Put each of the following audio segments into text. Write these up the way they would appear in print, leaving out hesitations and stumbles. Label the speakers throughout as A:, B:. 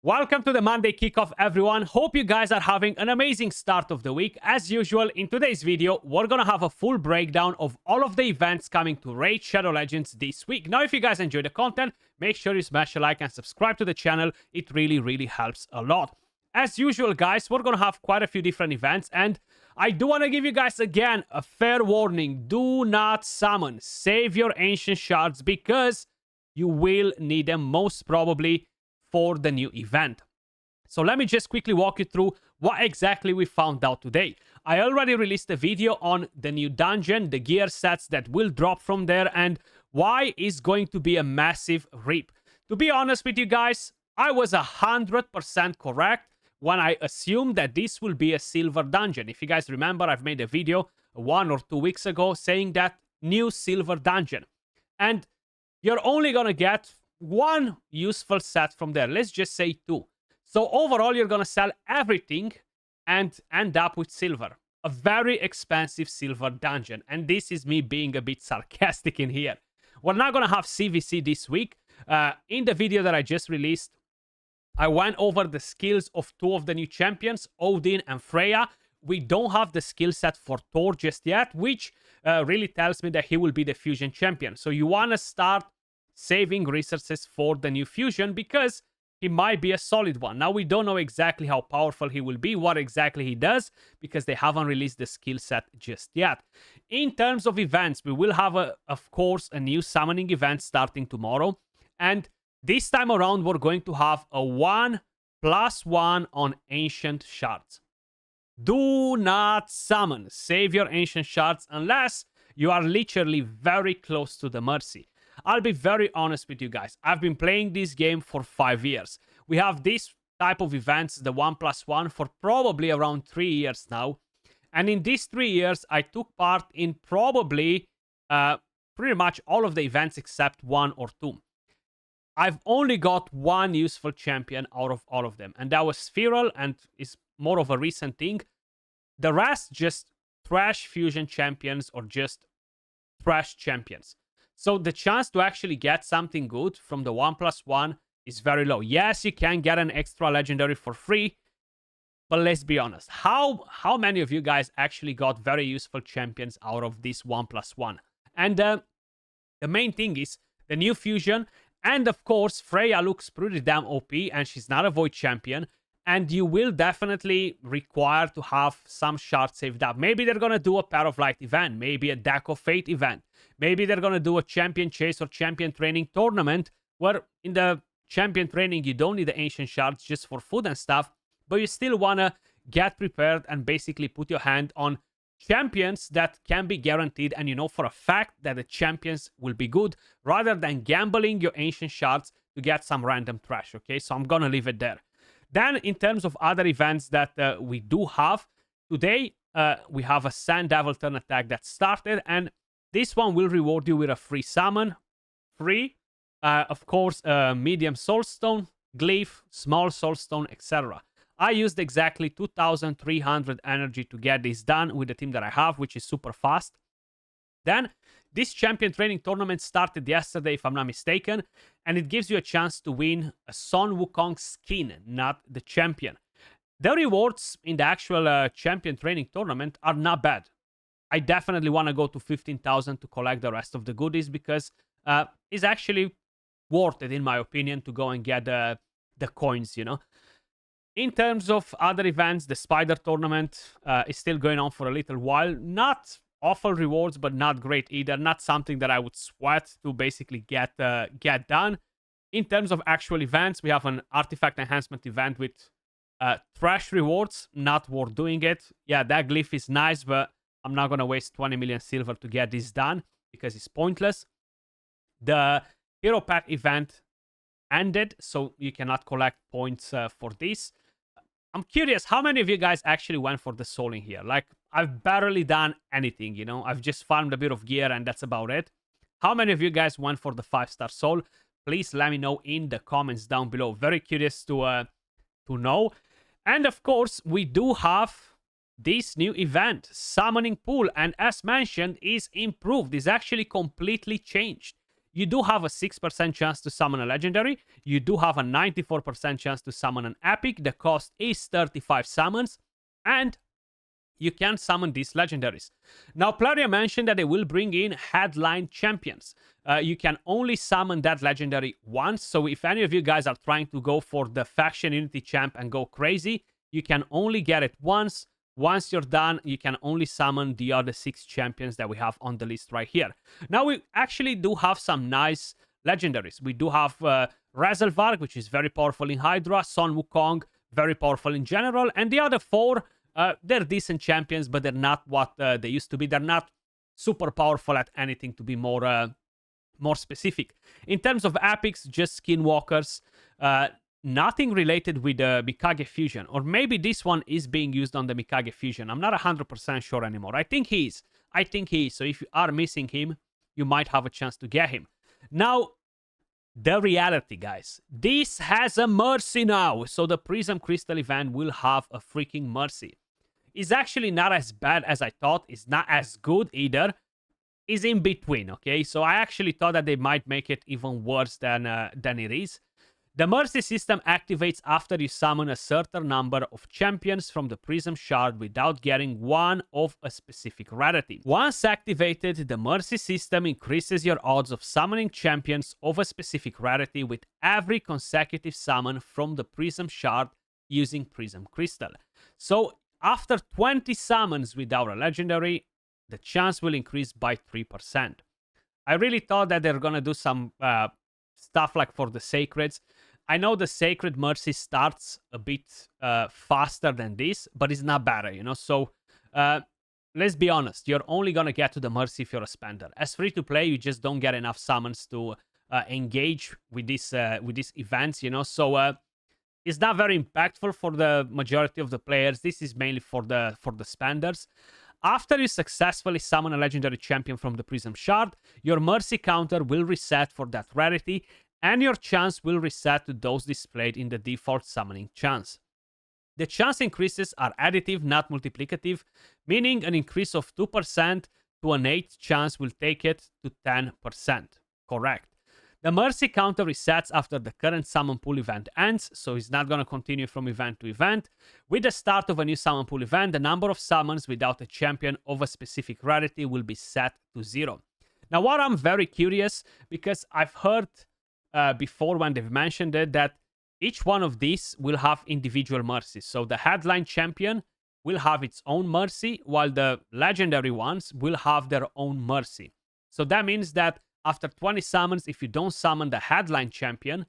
A: Welcome to the Monday Kickoff, everyone. Hope you guys are having an amazing start of the week. As usual, in today's video, we're gonna have a full breakdown of all of the events coming to Raid Shadow Legends this week. Now, if you guys enjoy the content, make sure you smash a like and subscribe to the channel. It really helps a lot. As usual, guys, we're gonna have quite a few different events, and I do want to give you guys, again, a fair warning. Do not summon. Save your ancient shards, because you will need them most probably for the new event. So let me just quickly walk you through what exactly we found out today. I already released a video on the new dungeon, the gear sets that will drop from there, and why is going to be a massive rip. To be honest with you guys, I was 100% correct when I assumed that this will be a silver dungeon. If you guys remember, I've made a video 1 or 2 weeks ago saying that new silver dungeon. And you're only gonna get one useful set from there. Let's just say 2. So overall, you're gonna sell everything and end up with silver. A very expensive silver dungeon. And this is me being a bit sarcastic in here. We're not gonna have CVC this week. In the video that I just released, I went over the skills of 2 of the new champions, Odin and Freya. We don't have the skill set for Thor just yet, which really tells me that he will be the fusion champion. So you want to start saving resources for the new fusion, because he might be a solid one. Now, we don't know exactly how powerful he will be, what exactly he does, because they haven't released the skill set just yet. In terms of events, we will have, of course, a new summoning event starting tomorrow. And this time around, we're going to have a 1+1 on ancient shards. Do not summon. Save your ancient shards unless you are literally very close to the mercy. I'll be very honest with you guys. I've been playing this game for 5 years. We have this type of events, the 1+1, for probably around 3 years now. And in these 3 years, I took part in probably pretty much all of the events except 1 or 2. I've only got one useful champion out of all of them, and that was Spheral, and it's more of a recent thing. The rest, just trash fusion champions or just trash champions. So the chance to actually get something good from the 1+1 is very low. Yes, you can get an extra legendary for free, but let's be honest. How many of you guys actually got very useful champions out of this 1+1? And the main thing is the new fusion. And of course, Freya looks pretty damn OP, and she's not a void champion. And you will definitely require to have some shards saved up. Maybe they're going to do a Pair of Light event. Maybe a Deck of Fate event. Maybe they're going to do a champion chase or champion training tournament, where in the champion training, you don't need the ancient shards just for food and stuff. But you still want to get prepared and basically put your hand on champions that can be guaranteed, and you know for a fact that the champions will be good, rather than gambling your ancient shards to get some random trash. Okay, so I'm gonna leave it there. Then in terms of other events that we do have today, we have a Sand Devil turn attack that started, and this one will reward you with a free summon, of course, medium soulstone, glyph, small soulstone, etc. I used exactly 2,300 energy to get this done with the team that I have, which is super fast. Then, this champion training tournament started yesterday, if I'm not mistaken, and it gives you a chance to win a Sun Wukong skin, not the champion. The rewards in the actual champion training tournament are not bad. I definitely want to go to 15,000 to collect the rest of the goodies, because it's actually worth it, in my opinion, to go and get the coins, you know. In terms of other events, the Spider Tournament is still going on for a little while. Not awful rewards, but not great either. Not something that I would sweat to basically get done. In terms of actual events, we have an Artifact Enhancement event with trash rewards. Not worth doing it. Yeah, that glyph is nice, but I'm not going to waste 20 million silver to get this done, because it's pointless. The Hero Pack event ended, so you cannot collect points for this. I'm curious, how many of you guys actually went for the soul in here? Like, I've barely done anything, you know? I've just farmed a bit of gear, and that's about it. How many of you guys went for the 5-star soul? Please let me know in the comments down below. Very curious to know. And of course, we do have this new event, Summoning Pool, and as mentioned, is improved. It's actually completely changed. you do have a 6% chance to summon a legendary. You do have a 94% chance to summon an epic. The cost is 35 summons. And you can summon these legendaries. Now, Plaria mentioned that they will bring in headline champions. You can only summon that legendary once. So if any of you guys are trying to go for the faction unity champ and go crazy, you can only get it once. Once you're done, you can only summon the other 6 champions that we have on the list right here. Now, we actually do have some nice legendaries. We do have Razelvarg, which is very powerful in Hydra, Sun Wukong, very powerful in general, and the other 4, they're decent champions, but they're not what they used to be. They're not super powerful at anything, to be more specific. In terms of epics, just skinwalkers. Nothing related with the Mikage fusion. Or maybe this one is being used on the Mikage fusion. I'm not 100% sure anymore. I think he is. So if you are missing him, you might have a chance to get him. Now, the reality, guys. This has a mercy now. So the Prism Crystal event will have a freaking mercy. It's actually not as bad as I thought. It's not as good either. It's in between, okay? So I actually thought that they might make it even worse than it is. The Mercy system activates after you summon a certain number of champions from the Prism Shard without getting one of a specific rarity. Once activated, the Mercy system increases your odds of summoning champions of a specific rarity with every consecutive summon from the Prism Shard using Prism Crystal. So after 20 summons without a legendary, the chance will increase by 3%. I really thought that they're gonna do some stuff like for the Sacreds. I know the Sacred Mercy starts a bit faster than this, but it's not better, you know? So, let's be honest. You're only gonna get to the Mercy if you're a spender. As free-to-play, you just don't get enough summons to engage with these events, you know? So, it's not very impactful for the majority of the players. This is mainly for the spenders. After you successfully summon a legendary champion from the Prism Shard, your Mercy counter will reset for that rarity, and your chance will reset to those displayed in the default summoning chance. The chance increases are additive, not multiplicative, meaning an increase of 2% to an 8th chance will take it to 10%. Correct. The Mercy counter resets after the current summon pool event ends, so it's not going to continue from event to event. With the start of a new summon pool event, the number of summons without a champion of a specific rarity will be set to 0. Now, what I'm very curious, because I've heard before when they've mentioned it, that each one of these will have individual mercies. So the headline champion will have its own mercy, while the legendary ones will have their own mercy. So that means that after 20 summons, if you don't summon the headline champion,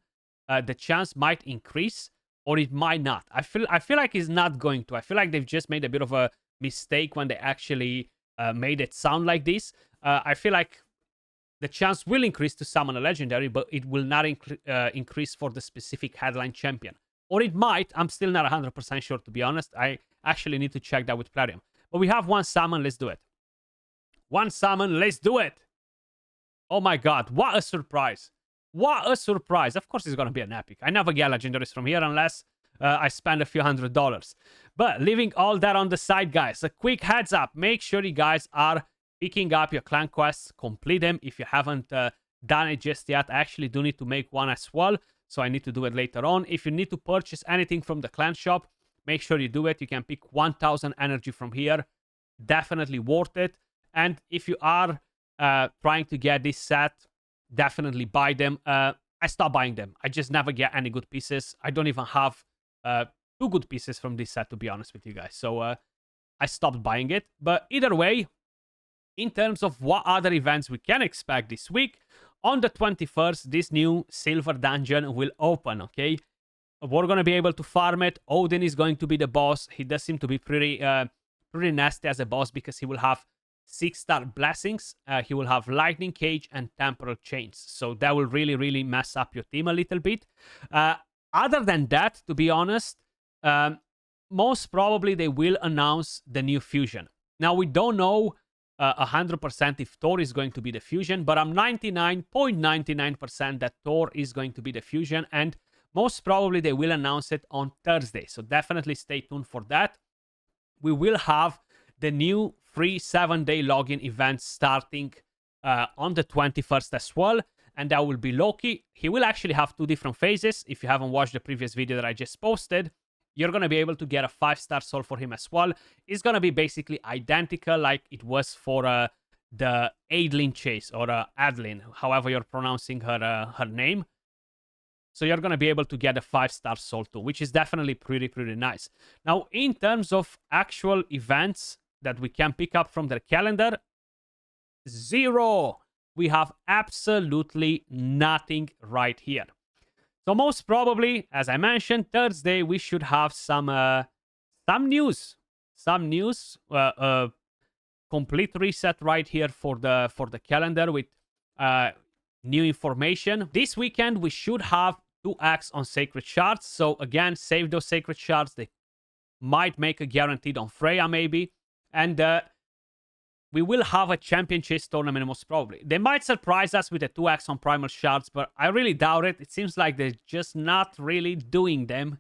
A: the chance might increase, or it might not. I feel like it's not going to. I feel like they've just made a bit of a mistake when they actually made it sound like this. I feel like the chance will increase to summon a legendary, but it will not increase for the specific headline champion. Or it might. I'm still not 100% sure, to be honest. I actually need to check that with Plarium. But we have one summon. Let's do it. One summon. Let's do it. Oh my god. What a surprise. What a surprise. Of course it's going to be an epic. I never get legendaries from here unless I spend a few $100s. But leaving all that on the side, guys, a quick heads up. Make sure you guys are picking up your clan quests, complete them if you haven't done it just yet. I actually do need to make one as well, so I need to do it later on. If you need to purchase anything from the clan shop, make sure you do it. You can pick 1000 energy from here. Definitely worth it. And if you are trying to get this set, definitely buy them. I stopped buying them. I just never get any good pieces. I don't even have 2 good pieces from this set, to be honest with you guys. So I stopped buying it. But either way, in terms of what other events we can expect this week, on the 21st, this new silver dungeon will open, okay? We're going to be able to farm it. Odin is going to be the boss. He does seem to be pretty nasty as a boss because he will have 6-star blessings. He will have lightning cage and temporal chains. So that will really, really mess up your team a little bit. Other than that, to be honest, most probably they will announce the new fusion. Now, we don't know 100% if Thor is going to be the fusion, but I'm 99.99% that Thor is going to be the fusion, and most probably they will announce it on Thursday. So definitely stay tuned for that. We will have the new free 7-day login event starting on the 21st as well. and that will be Loki. He will actually have 2 different phases. If you haven't watched the previous video that I just posted, you're going to be able to get a 5-star soul for him as well. It's going to be basically identical like it was for the Adeline Chase, or Adeline, however you're pronouncing her name. So you're going to be able to get a 5-star soul too, which is definitely pretty nice. Now, in terms of actual events that we can pick up from their calendar, 0. We have absolutely nothing right here. So most probably, as I mentioned, Thursday we should have some news, complete reset right here for the calendar with new information. This weekend we should have 2 acts on Sacred Shards. So again, save those Sacred Shards. They might make a guaranteed on Freya maybe, and we will have a Champion Chase tournament most probably. They might surprise us with the 2 acts on Primal Shards, but I really doubt it. It seems like they're just not really doing them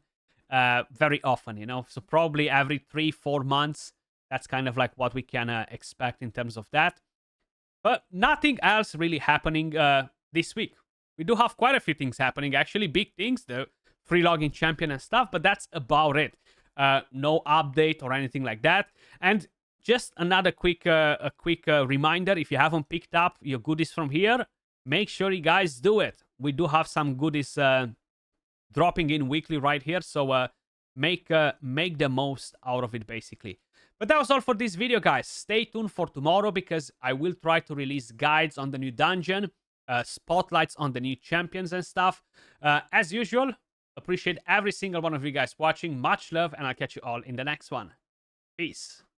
A: very often, you know? So probably every 3-4 months. That's kind of like what we can expect in terms of that. But nothing else really happening this week. We do have quite a few things happening, actually. Big things, the free login champion and stuff, but that's about it. No update or anything like that. And just another quick reminder, if you haven't picked up your goodies from here, make sure you guys do it. We do have some goodies dropping in weekly right here, so make the most out of it, basically. But that was all for this video, guys. Stay tuned for tomorrow, because I will try to release guides on the new dungeon, spotlights on the new champions and stuff. As usual, appreciate every single one of you guys watching. Much love, and I'll catch you all in the next one. Peace.